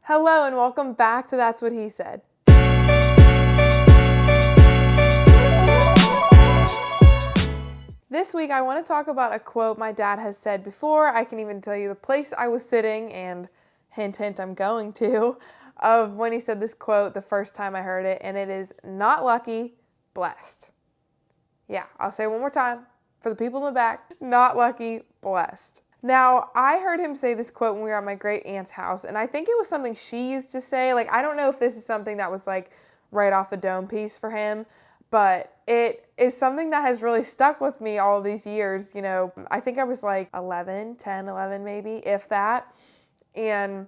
Hello and welcome back to That's What He Said. This week I want to talk about a quote my dad has said before. I can even tell you the place I was sitting, and hint, hint, I'm going to, of when he said this quote the first time I heard it, and it is not lucky, blessed. Yeah, I'll say it one more time for the people in the back. Not lucky, blessed. Now, I heard him say this quote when we were at my great aunt's house, and I think it was something she used to say. Like, I don't know if this is something that was like right off the dome piece for him, but it is something that has really stuck with me all these years. You know, I think I was like 11 maybe, if that. And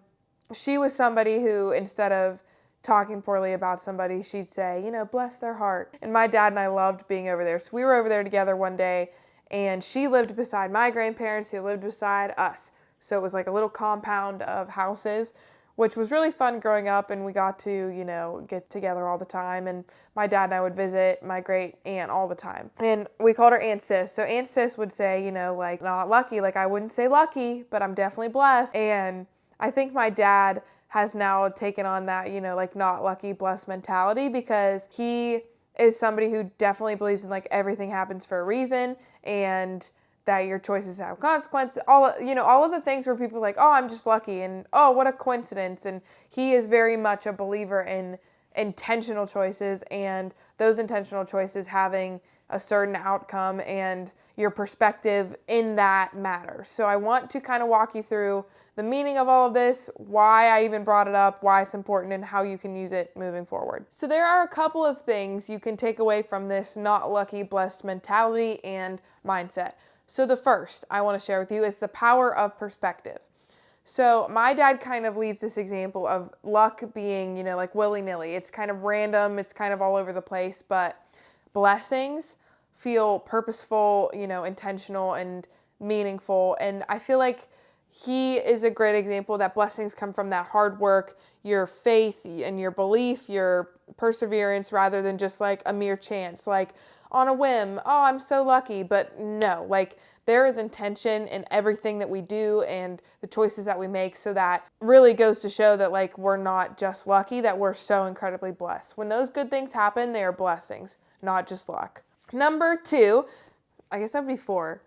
she was somebody who, instead of talking poorly about somebody, she'd say, you know, bless their heart. And my dad and I loved being over there. So we were over there together one day, and she lived beside my grandparents who lived beside us. So it was like a little compound of houses, which was really fun growing up, and we got to, you know, get together all the time. And my dad and I would visit my great aunt all the time. And we called her Aunt Sis. So Aunt Sis would say, you know, like, not lucky. Like, I wouldn't say lucky, but I'm definitely blessed. And I think my dad has now taken on that, you know, like, not lucky, blessed mentality, because he is somebody who definitely believes in like everything happens for a reason, and that your choices have consequences. All of the things where people are like, oh, I'm just lucky, and oh, what a coincidence. And he is very much a believer in intentional choices, and those intentional choices having a certain outcome, and your perspective in that matters. So I want to kind of walk you through the meaning of all of this, why I even brought it up, why it's important, and how you can use it moving forward. So there are a couple of things you can take away from this not lucky, blessed mentality and mindset. So the first I want to share with you is the power of perspective. So my dad kind of leads this example of luck being, you know, like willy-nilly. It's kind of random, it's kind of all over the place, but blessings feel purposeful, you know, intentional and meaningful. And I feel like he is a great example that blessings come from that hard work, your faith and your belief, your perseverance, rather than just like a mere chance, like on a whim, oh, I'm so lucky. But no, like, there is intention in everything that we do and the choices that we make. So that really goes to show that, like, we're not just lucky, that we're so incredibly blessed. When those good things happen, they are blessings, not just luck. Number two, I guess that'd be four.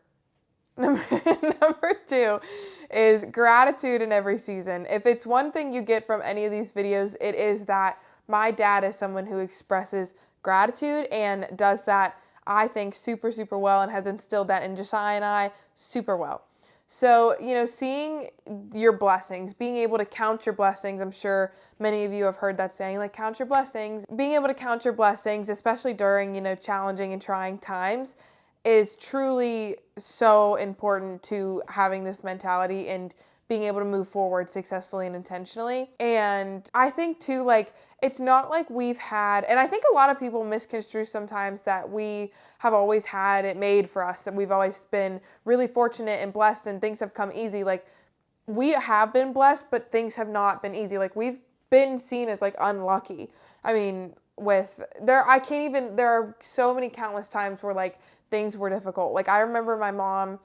Number two is gratitude in every season. If it's one thing you get from any of these videos, it is that my dad is someone who expresses gratitude and does that, I think, super, super well, and has instilled that in Josiah and I super well. So, you know, seeing your blessings, being able to count your blessings, I'm sure many of you have heard that saying, like, count your blessings. Being able to count your blessings, especially during, you know, challenging and trying times, is truly so important to having this mentality and being able to move forward successfully and intentionally. And I think too, like, it's not like we've had, and I think a lot of people misconstrue sometimes that we have always had it made for us, that we've always been really fortunate and blessed and things have come easy. Like, we have been blessed, but things have not been easy. Like, we've been seen as like unlucky. I mean, there are so many countless times where like things were difficult. Like, I remember my mom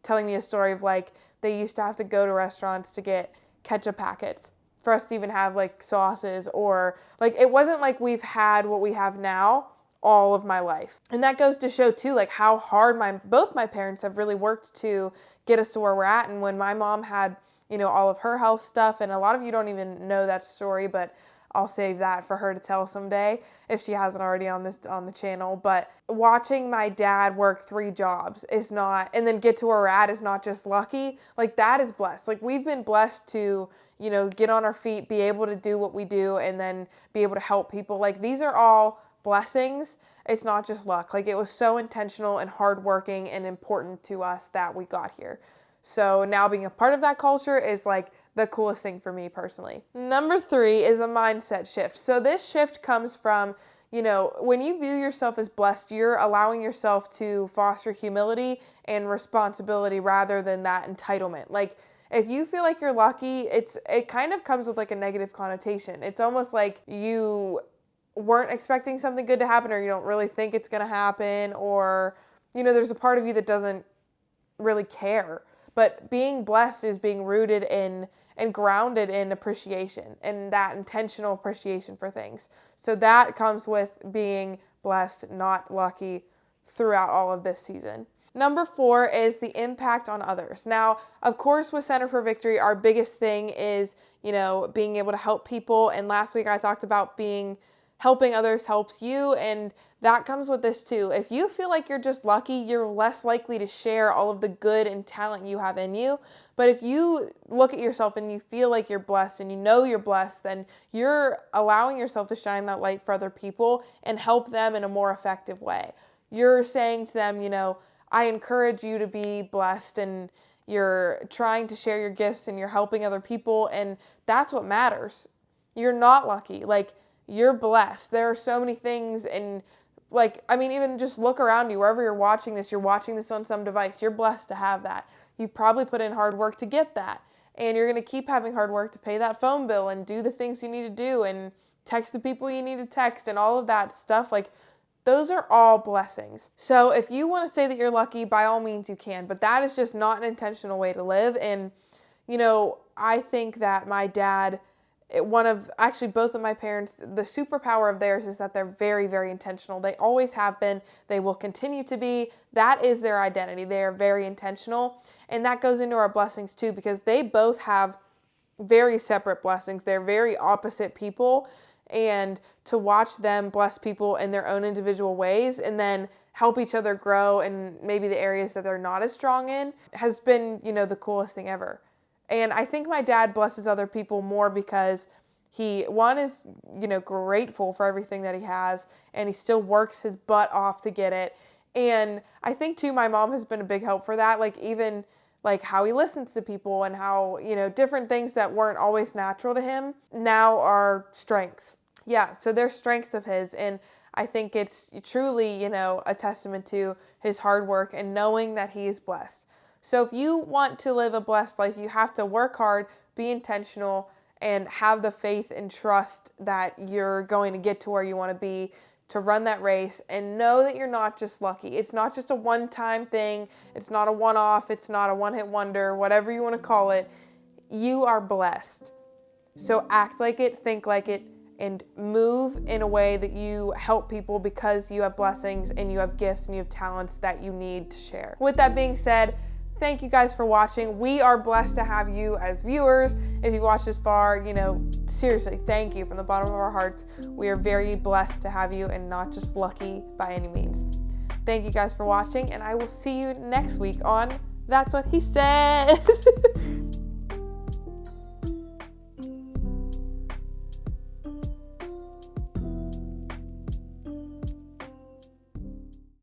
telling me a story of like, they used to have to go to restaurants to get ketchup packets for us to even have like sauces, or like, it wasn't like we've had what we have now all of my life. And that goes to show too, like, how hard both my parents have really worked to get us to where we're at. And when my mom had, you know, all of her health stuff, and a lot of you don't even know that story, but I'll save that for her to tell someday if she hasn't already on the channel. But watching my dad work 3 jobs is not, and then get to where we're at, is not just lucky. Like, that is blessed. Like, we've been blessed to, you know, get on our feet, be able to do what we do, and then be able to help people. Like, these are all blessings. It's not just luck. Like, it was so intentional and hardworking and important to us that we got here. So now being a part of that culture is like the coolest thing for me personally. Number 3 is a mindset shift. So this shift comes from, you know, when you view yourself as blessed, you're allowing yourself to foster humility and responsibility rather than that entitlement. Like, if you feel like you're lucky, it kind of comes with like a negative connotation. It's almost like you weren't expecting something good to happen, or you don't really think it's going to happen, or, you know, there's a part of you that doesn't really care. But being blessed is being rooted in and grounded in appreciation and that intentional appreciation for things. So that comes with being blessed, not lucky, throughout all of this season. Number 4 is the impact on others. Now, of course, with Center for Victory, our biggest thing is, being able to help people. And last week I talked about helping others helps you. And that comes with this too. If you feel like you're just lucky, you're less likely to share all of the good and talent you have in you. But if you look at yourself and you feel like you're blessed and you know you're blessed, then you're allowing yourself to shine that light for other people and help them in a more effective way. You're saying to them, I encourage you to be blessed, and you're trying to share your gifts and you're helping other people, and that's what matters. You're not lucky. You're blessed. There are so many things, and even just look around you, wherever you're watching this on some device, you're blessed to have that. You probably put in hard work to get that, and you're going to keep having hard work to pay that phone bill and do the things you need to do and text the people you need to text and all of that stuff. Those are all blessings. So if you want to say that you're lucky, by all means you can, but that is just not an intentional way to live. And, I think that my dad, both of my parents, the superpower of theirs is that they're very, very intentional. They always have been. They will continue to be. That is their identity. They are very intentional. And that goes into our blessings too, because they both have very separate blessings. They're very opposite people. And to watch them bless people in their own individual ways and then help each other grow in maybe the areas that they're not as strong in has been, the coolest thing ever. And I think my dad blesses other people more because he, one, is, grateful for everything that he has, and he still works his butt off to get it. And I think, too, my mom has been a big help for that. Even how he listens to people and how, different things that weren't always natural to him now are strengths. Yeah, so they're strengths of his. And I think it's truly, a testament to his hard work and knowing that he is blessed. So if you want to live a blessed life, you have to work hard, be intentional, and have the faith and trust that you're going to get to where you want to be, to run that race, and know that you're not just lucky. It's not just a one-time thing. It's not a one-off. It's not a one-hit wonder, whatever you want to call it. You are blessed. So act like it, think like it, and move in a way that you help people because you have blessings and you have gifts and you have talents that you need to share. With that being said, thank you guys for watching. We are blessed to have you as viewers. If you've watched this far, seriously, thank you from the bottom of our hearts. We are very blessed to have you and not just lucky by any means. Thank you guys for watching, and I will see you next week on That's What He Said.